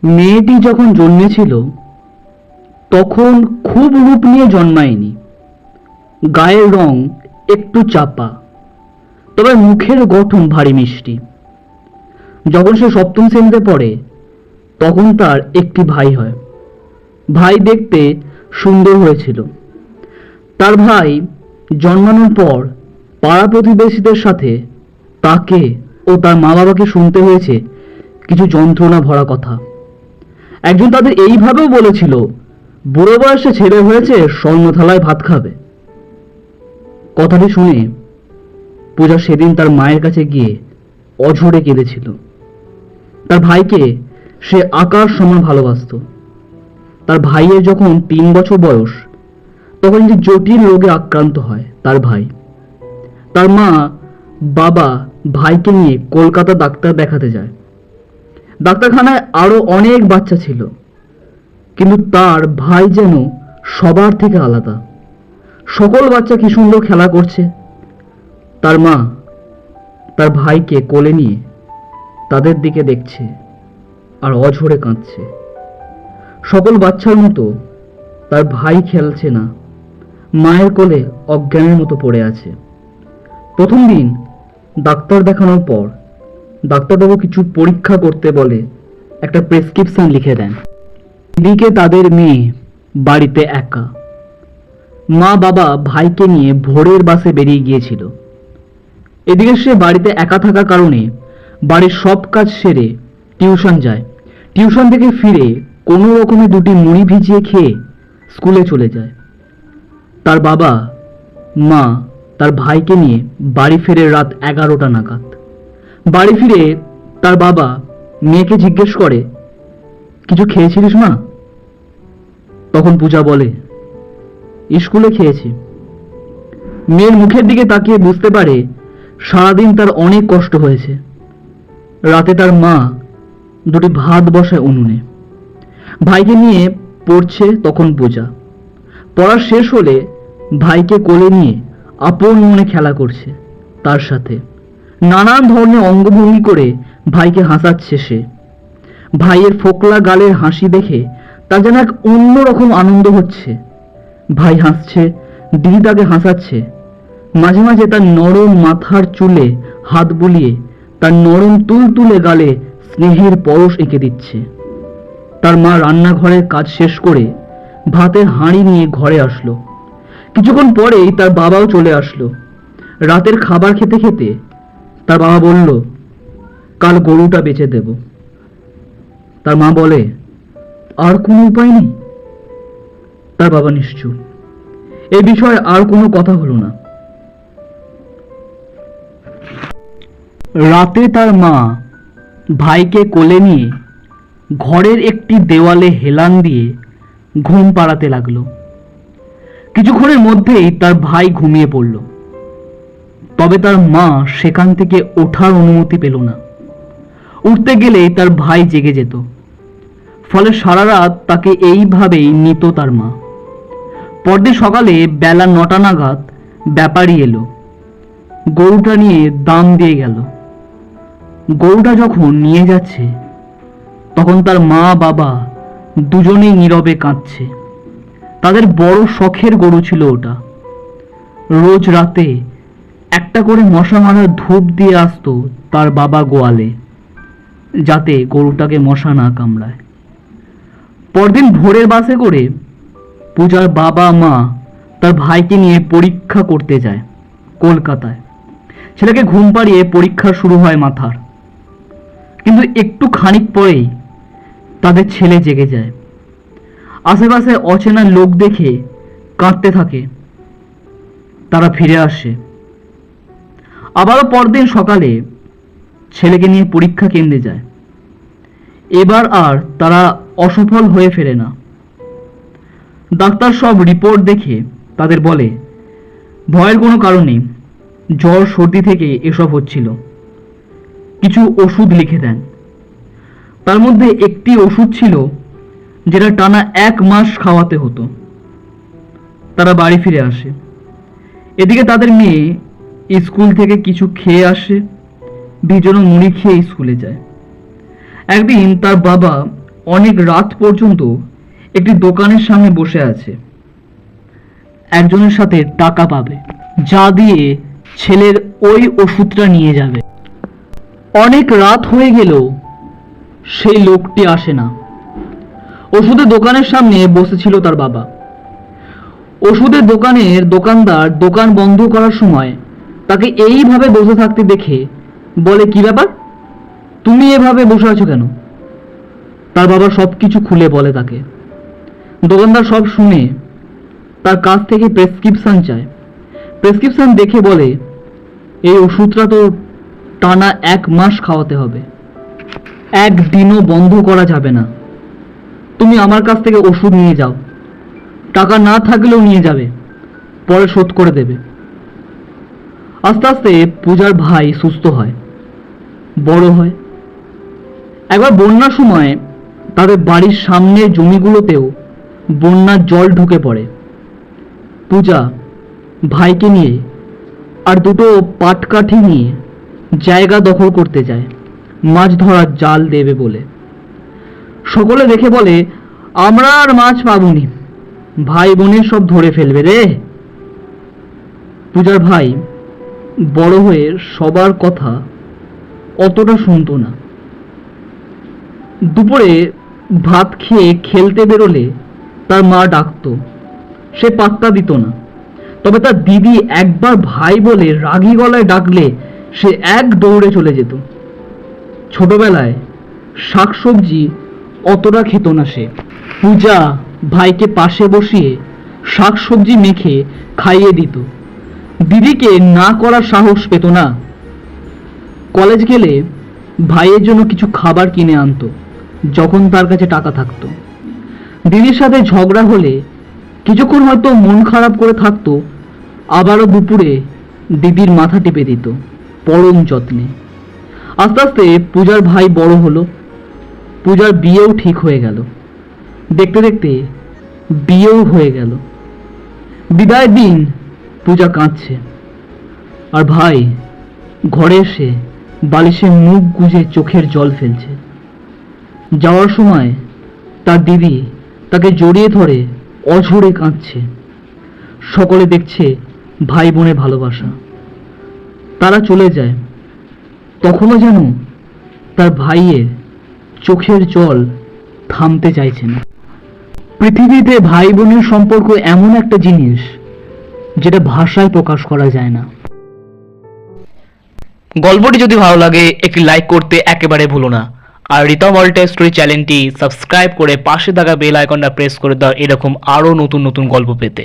মেয়েটি যখন জন্মেছিল তখন খুব রূপ নিয়ে জন্মায়নি। গায়ের রং একটু চাপা, তবে মুখের গঠন ভারী মিষ্টি। যখন সে সপ্তম শ্রেণীতে পড়ে তখন তার একটি ভাই হয়। ভাই দেখতে সুন্দর হয়েছিল। তার ভাই জন্মানোর পর পাড়া প্রতিবেশীদের সাথে তাকে ও তার মা বাবাকে শুনতে হয়েছে কিছু যন্ত্রণা ভরা কথা। একজন তাদের এইভাবেও বলেছিল, বুড়ো বয়সে ছেলে হয়েছে, স্বর্ণ থালায় ভাত খাবে। কথাটি শুনে পূজা সেদিন তার মায়ের কাছে গিয়ে অঝরে কেঁদেছিল। তার ভাইকে সে আকাশ সমান ভালোবাসত। তার ভাইয়ের যখন 3 বছর বয়স তখন একটি জটিল রোগে আক্রান্ত হয় তার ভাই। তার মা বাবা ভাইকে নিয়ে কলকাতা ডাক্তার দেখাতে যায়। ডাক্তারখানায় আরো অনেক বাচ্চা ছিল, কিন্তু তার ভাই যেন সবার থেকে আলাদা। সকল বাচ্চা কি সুন্দর খেলা করছে। তার মা তার ভাইকে কোলে নিয়ে তাদের দিকে দেখছে আর অঝরে কাঁদছে। সকল বাচ্চার মতো তার ভাই খেলছে না, মায়ের কোলে অজ্ঞানের মতো পড়ে আছে। প্রথম দিন ডাক্তার দেখানোর পর ডাক্তারবাবু কিছু পরীক্ষা করতে বলে একটা প্রেসক্রিপশন লিখে দেন। এদিকে তাদের মেয়ে বাড়িতে একা। মা বাবা ভাইকে নিয়ে ভোরের বাসে বেরিয়ে গিয়েছিল। এদিকে সে বাড়িতে একা থাকার কারণে বাড়ির সব কাজ সেরে টিউশন যায়। টিউশন থেকে ফিরে কোনো রকমে 2টি মুড়ি ভিজিয়ে খেয়ে স্কুলে চলে যায়। তার বাবা মা তার ভাইকে নিয়ে বাড়ি ফেরে রাত 11টা নাগাদ। বাড়ি ফিরে তার বাবা মেয়েকে জিজ্ঞেস করে, কিছু খেয়েছিলিস মা? তখন পূজা বলে, স্কুলে খেয়েছি। মেয়ের মুখের দিকে তাকিয়ে বুঝতে পারে সারাদিন তার অনেক কষ্ট হয়েছে। রাতে তার মা 2টি ভাত বসায় উনুনে। ভাইকে নিয়ে পড়ছে তখন পূজা। পড়া শেষ হলে ভাইকে কোলে নিয়ে আপন মনে খেলা করছে তার সাথে। নানান ধরনের অঙ্গভঙ্গি করে ভাইকে হাসাচ্ছে সে। ভাইয়ের ফোকলা গালের হাসি দেখে তার যেন এক অন্যরকম আনন্দ হচ্ছে। ভাই হাসছে, দিদি তাকে হাসাচ্ছে। মাঝে মাঝে তার নরম মাথার চুলে হাত বুলিয়ে তার নরম তুলতুলে গালে স্নেহের পরশ এঁকে দিচ্ছে। তার মা রান্নাঘরের কাজ শেষ করে ভাতের হাঁড়ি নিয়ে ঘরে আসলো। কিছুক্ষণ পরেই তার বাবাও চলে আসলো। রাতের খাবার খেতে খেতে তার বাবা বলল, কাল গরুটা বেচে দেব। তার মা বলে, আর কোনো উপায় নেই? তার বাবা নিশ্চুপ। এই বিষয়ে আর কোনো কথা হলো না। রাতে তার মা ভাইকে কোলে নিয়ে ঘরের একটি দেওয়ালে হেলান দিয়ে ঘুম পাড়াতে লাগলো। কিছুক্ষণের মধ্যেই তার ভাই ঘুমিয়ে পড়ল। তবে তার মা সেখান থেকে ওঠার অনুমতি পেল না। উঠতে গেলেই তার ভাই জেগে যেত। ফলে সারা রাত তাকে এইভাবেই নিত তার মা। পরদিন সকালে বেলা 9টা নাগাদ ব্যাপারী এলো। গরুটা নিয়ে দাম দিয়ে গেল। গরুটা যখন নিয়ে যাচ্ছে তখন তার মা বাবা দুজনেই নীরবে কাঁদছে। তাদের বড় শখের গরু ছিল ওটা। রোজ রাতে একটা করে মশা মারার ধূপ দিয়ে আসতো তার বাবা গোয়ালে, যাতে গরুটাকে মশা না কামড়ায়। পরদিন ভোরের বাসে করে পূজার বাবা মা তার ভাইকে নিয়ে পরীক্ষা করতে যায় কলকাতায়। ছেলেকে ঘুম পাড়িয়ে পরীক্ষা শুরু হয় মাথার। কিন্তু একটু খানিক পরেই তাদের ছেলে জেগে যায়। আশেপাশে অচেনা লোক দেখে কাঁদতে থাকে। তারা ফিরে আসে। আবারও পরদিন সকালে ছেলেকে নিয়ে পরীক্ষা কেন্দ্রে যায়। এবার আর তারা অসফল হয়ে ফেরে না। ডাক্তার সব রিপোর্ট দেখে তাদের বলে, ভয়ের কোনো কারণ নেই, জ্বর সর্দি থেকে এসব হচ্ছিল। কিছু ওষুধ লিখে দেন। তার মধ্যে একটি ওষুধ ছিল যেটা টানা 1 মাস খাওয়াতে হতো। তারা বাড়ি ফিরে আসে। এদিকে তাদের মেয়ে স্কুল থেকে কিছু খেয়ে আসে, ভিজানো মুড়ি খেয়ে স্কুলে যায়। একদিন তার বাবা অনেক রাত পর্যন্ত একটি দোকানের সামনে বসে আছে। একজনের সাথে টাকা পাবে, যা দিয়ে ছেলের ওই ওষুধটা নিয়ে যাবে। অনেক রাত হয়ে গেলেও সেই লোকটি আসে না। ওষুধের দোকানের সামনে বসেছিল তার বাবা। ওষুধের দোকানের দোকানদার দোকান বন্ধ করার সময় তাকে এইভাবে বসে থাকতে দেখে বলে, কি ব্যাপার, তুমি এভাবে বসে আছো কেন? তার বাবা সবকিছু খুলে বলে তাকে। দোকানদার সব শুনে তার কাছ থেকে প্রেসক্রিপশন চায়। প্রেসক্রিপশন দেখে বলে, এই ওষুধটা তো টানা 1 মাস খাওয়াতে হবে, একদিনও বন্ধ করা যাবে না। তুমি আমার কাছ থেকে ওষুধ নিয়ে যাও, টাকা না থাকলেও নিয়ে যাবে, পরে শোধ করে দেবে। আস্তে আস্তে পূজার ভাই সুস্থ হয়, বড় হয়। একবার বন্যার সময় তাদের বাড়ির সামনের জমিগুলোতেও বন্যার জল ঢুকে পড়ে। পূজা ভাইকে নিয়ে আর দুটো পাটকাঠি নিয়ে জায়গা দখল করতে যায় মাছ ধরার জাল দেবে বলে। সকলে দেখে বলে, আমরা আর মাছ পাবনি, ভাই বোনের সব ধরে ফেলবে রে। পূজার ভাই বড় হয়ে সবার কথা অতটা শুনতো না। দুপুরে ভাত খেয়ে খেলতে বেরোলে তার মা ডাকতো, সে পাত্তা দিত না। তবে তার দিদি একবার ভাই বলে রাগী গলায় ডাকলে সে এক দৌড়ে চলে যেত। ছোটবেলায় শাকসবজি অতটা খেত না সে। পূজা ভাইকে পাশে বসিয়ে শাকসবজি মেখে খাইয়ে দিত। দিদিকে না করার সাহস পেত না। কলেজ গেলে ভাইয়ের জন্য কিছু খাবার কিনে আনতো যখন তার কাছে টাকা থাকতো। দিদির সাথে ঝগড়া হলে কিছুক্ষণ হয়তো মন খারাপ করে থাকতো, আবারও দুপুরে দিদির মাথা টিপে দিত পরম যত্নে। আস্তে আস্তে পূজার ভাই বড় হলো, পূজার বিয়েও ঠিক হয়ে গেল। দেখতে দেখতে বিয়েও হয়ে গেল। বিদায়ের দিন পূজা কাঁদছে, আর ভাই ঘরে এসে বালিশে মুখ গুজে চোখের জল ফেলছে। যাওয়ার সময় তার দিদি তাকে জড়িয়ে ধরে অঝরে কাঁদছে। সকলে দেখছে ভাই বোনের ভালোবাসা। তারা চলে যায়, তখনও যেন তার ভাইয়ের চোখের জল থামতে চাইছে না। পৃথিবীতে ভাই বোনের সম্পর্ক এমন একটা জিনিস যেটা ভাষায় প্রকাশ করা যায় না। গল্পটি যদি ভালো লাগে একটি লাইক করতে একেবারে ভুলো না। আর রিতম অল্টার স্টোরি চ্যানেলটি সাবস্ক্রাইব করে পাশে থাকা বেল আইকনটা প্রেস করে দাও এরকম আরও নতুন নতুন গল্প পেতে।